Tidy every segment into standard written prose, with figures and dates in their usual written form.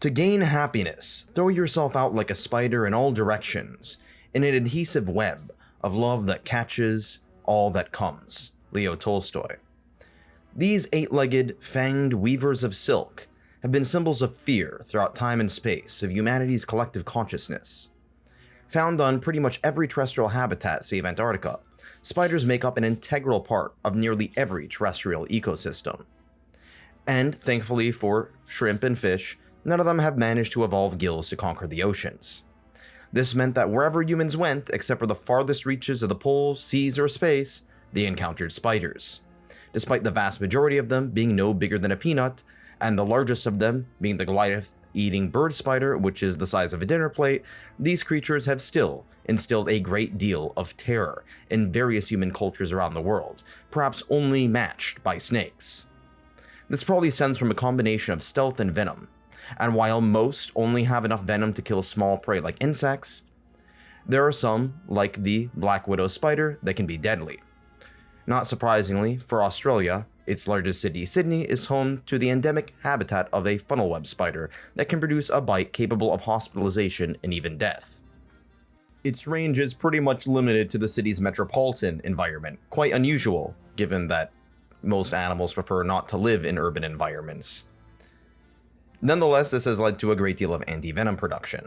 To gain happiness, throw yourself out like a spider in all directions, in an adhesive web of love that catches all that comes. Leo Tolstoy. These eight-legged, fanged weavers of silk have been symbols of fear throughout time and space of humanity's collective consciousness. Found on pretty much every terrestrial habitat save Antarctica, spiders make up an integral part of nearly every terrestrial ecosystem. And thankfully for shrimp and fish, none of them have managed to evolve gills to conquer the oceans. This meant that wherever humans went, except for the farthest reaches of the poles, seas, or space, they encountered spiders. Despite the vast majority of them being no bigger than a peanut, and the largest of them being the Goliath-eating bird spider, which is the size of a dinner plate, these creatures have still instilled a great deal of terror in various human cultures around the world, perhaps only matched by snakes. This probably stems from a combination of stealth and venom, and while most only have enough venom to kill small prey like insects, there are some, like the black widow spider, that can be deadly. Not surprisingly, for Australia, its largest city, Sydney, is home to the endemic habitat of a funnel web spider that can produce a bite capable of hospitalization and even death. Its range is pretty much limited to the city's metropolitan environment, quite unusual given that most animals prefer not to live in urban environments. Nonetheless, this has led to a great deal of anti-venom production.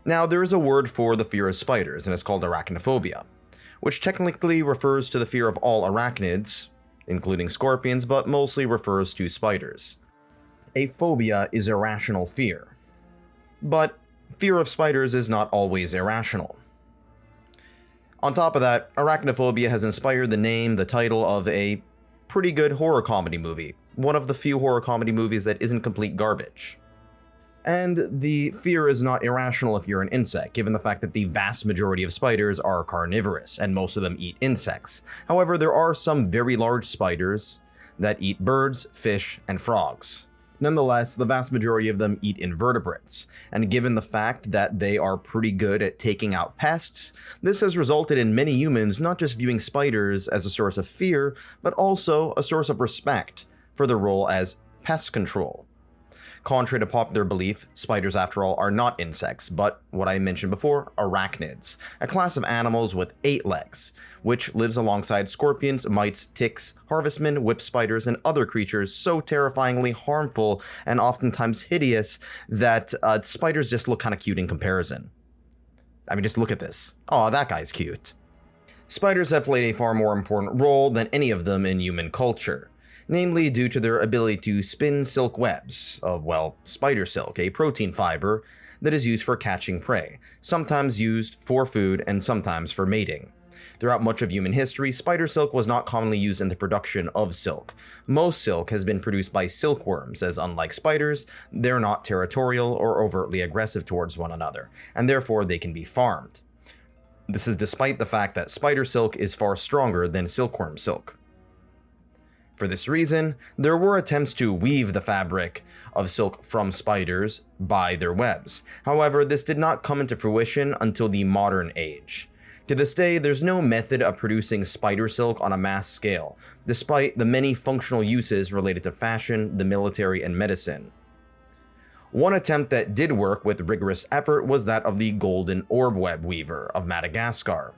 Now, there is a word for the fear of spiders, and it's called arachnophobia, which technically refers to the fear of all arachnids, including scorpions, but mostly refers to spiders. A phobia is irrational fear. But fear of spiders is not always irrational. On top of that, arachnophobia has inspired the title of a pretty good horror comedy movie, one of the few horror comedy movies that isn't complete garbage. And the fear is not irrational if you're an insect, given the fact that the vast majority of spiders are carnivorous, and most of them eat insects. However, there are some very large spiders that eat birds, fish, and frogs. Nonetheless, the vast majority of them eat invertebrates, and given the fact that they are pretty good at taking out pests, this has resulted in many humans not just viewing spiders as a source of fear, but also a source of respect for their role as pest control. Contrary to popular belief, spiders after all are not insects, but what I mentioned before, arachnids, a class of animals with 8 legs, which lives alongside scorpions, mites, ticks, harvestmen, whip spiders, and other creatures so terrifyingly harmful and oftentimes hideous that spiders just look kind of cute in comparison. I mean, just look at this. Aw, that guy's cute. Spiders have played a far more important role than any of them in human culture, namely due to their ability to spin silk webs of, well, spider silk, a protein fiber that is used for catching prey, sometimes used for food and sometimes for mating. Throughout much of human history, spider silk was not commonly used in the production of silk. Most silk has been produced by silkworms, as unlike spiders, they're not territorial or overtly aggressive towards one another, and therefore they can be farmed. This is despite the fact that spider silk is far stronger than silkworm silk. For this reason, there were attempts to weave the fabric of silk from spiders by their webs. However, this did not come into fruition until the modern age. To this day, there's no method of producing spider silk on a mass scale, despite the many functional uses related to fashion, the military, and medicine. One attempt that did work with rigorous effort was that of the golden orb web weaver of Madagascar.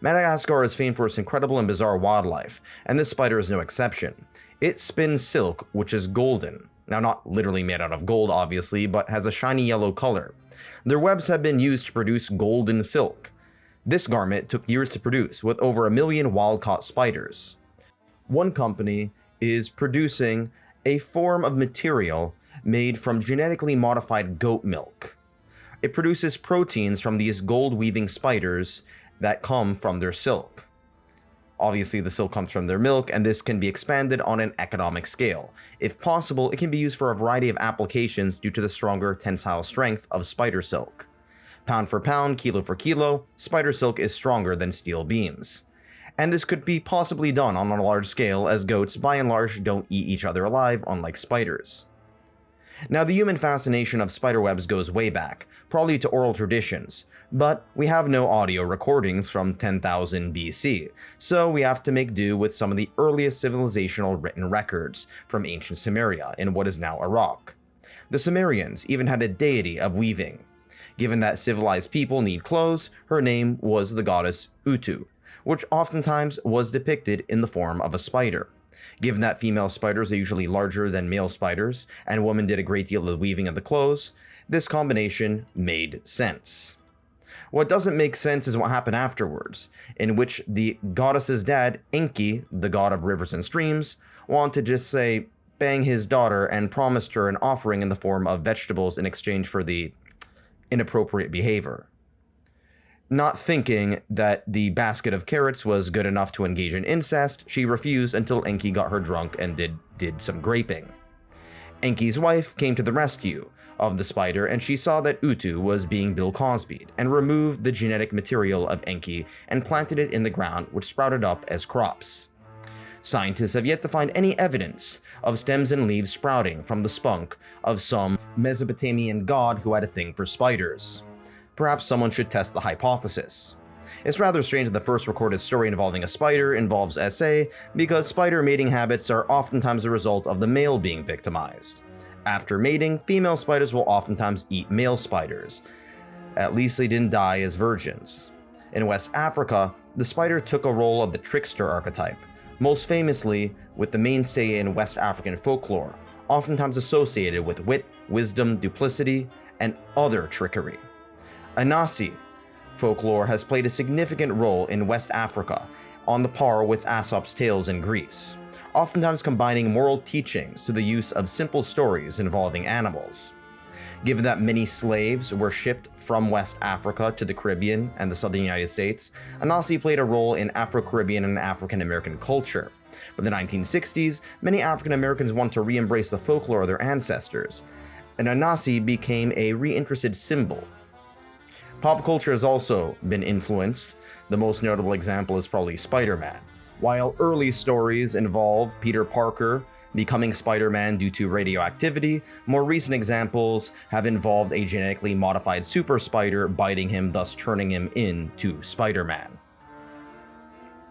Madagascar is famed for its incredible and bizarre wildlife, and this spider is no exception. It spins silk, which is golden. Now, not literally made out of gold, obviously, but has a shiny yellow color. Their webs have been used to produce golden silk. This garment took years to produce, with over 1 million wild-caught spiders. One company is producing a form of material made from genetically modified goat milk. It produces proteins from these gold-weaving spiders that come from their silk. Obviously, the silk comes from their milk, and this can be expanded on an economic scale. If possible, it can be used for a variety of applications due to the stronger tensile strength of spider silk. Pound for pound, kilo for kilo, spider silk is stronger than steel beams. And this could be possibly done on a large scale, as goats by and large don't eat each other alive, unlike spiders. Now, the human fascination of spiderwebs goes way back, probably to oral traditions, but we have no audio recordings from 10,000 BC, so we have to make do with some of the earliest civilizational written records from ancient Sumeria in what is now Iraq. The Sumerians even had a deity of weaving. Given that civilized people need clothes, her name was the goddess Utu, which oftentimes was depicted in the form of a spider. Given that female spiders are usually larger than male spiders, and women did a great deal of the weaving of the clothes, this combination made sense. What doesn't make sense is what happened afterwards, in which the goddess's dad, Enki, the god of rivers and streams, wanted to just say, bang his daughter and promised her an offering in the form of vegetables in exchange for the inappropriate behavior. Not thinking that the basket of carrots was good enough to engage in incest, she refused until Enki got her drunk and did some graping. Enki's wife came to the rescue of the spider, and she saw that Utu was being Bill Cosby'd and removed the genetic material of Enki and planted it in the ground, which sprouted up as crops. Scientists have yet to find any evidence of stems and leaves sprouting from the spunk of some Mesopotamian god who had a thing for spiders. Perhaps someone should test the hypothesis. It's rather strange that the first recorded story involving a spider involves SA, because spider mating habits are oftentimes a result of the male being victimized. After mating, female spiders will oftentimes eat male spiders. At least they didn't die as virgins. In West Africa, the spider took a role of the trickster archetype, most famously with the mainstay in West African folklore, oftentimes associated with wit, wisdom, duplicity, and other trickery. Anansi folklore has played a significant role in West Africa, on the par with Aesop's tales in Greece, oftentimes combining moral teachings to the use of simple stories involving animals. Given that many slaves were shipped from West Africa to the Caribbean and the southern United States, Anansi played a role in Afro-Caribbean and African American culture. By the 1960s, many African Americans wanted to re-embrace the folklore of their ancestors, and Anansi became a reinterested symbol. Pop culture has also been influenced. The most notable example is probably Spider-Man. While early stories involve Peter Parker becoming Spider-Man due to radioactivity, more recent examples have involved a genetically modified super spider biting him, thus turning him into Spider-Man.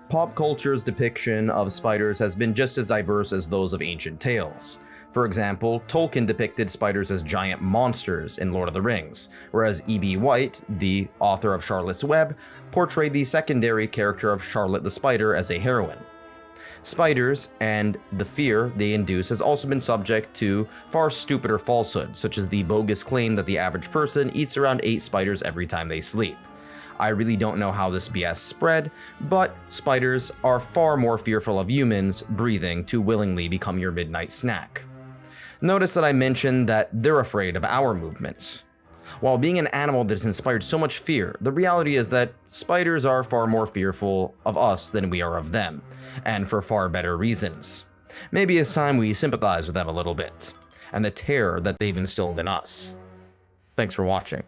Pop culture's depiction of spiders has been just as diverse as those of ancient tales. For example, Tolkien depicted spiders as giant monsters in Lord of the Rings, whereas E.B. White, the author of Charlotte's Web, portrayed the secondary character of Charlotte the Spider as a heroine. Spiders, and the fear they induce, has also been subject to far stupider falsehoods, such as the bogus claim that the average person eats around 8 spiders every time they sleep. I really don't know how this BS spread, but spiders are far more fearful of humans breathing to willingly become your midnight snack. Notice that I mentioned that they're afraid of our movements. While being an animal that has inspired so much fear, the reality is that spiders are far more fearful of us than we are of them, and for far better reasons. Maybe it's time we sympathize with them a little bit, and the terror that they've instilled in us. Thanks for watching.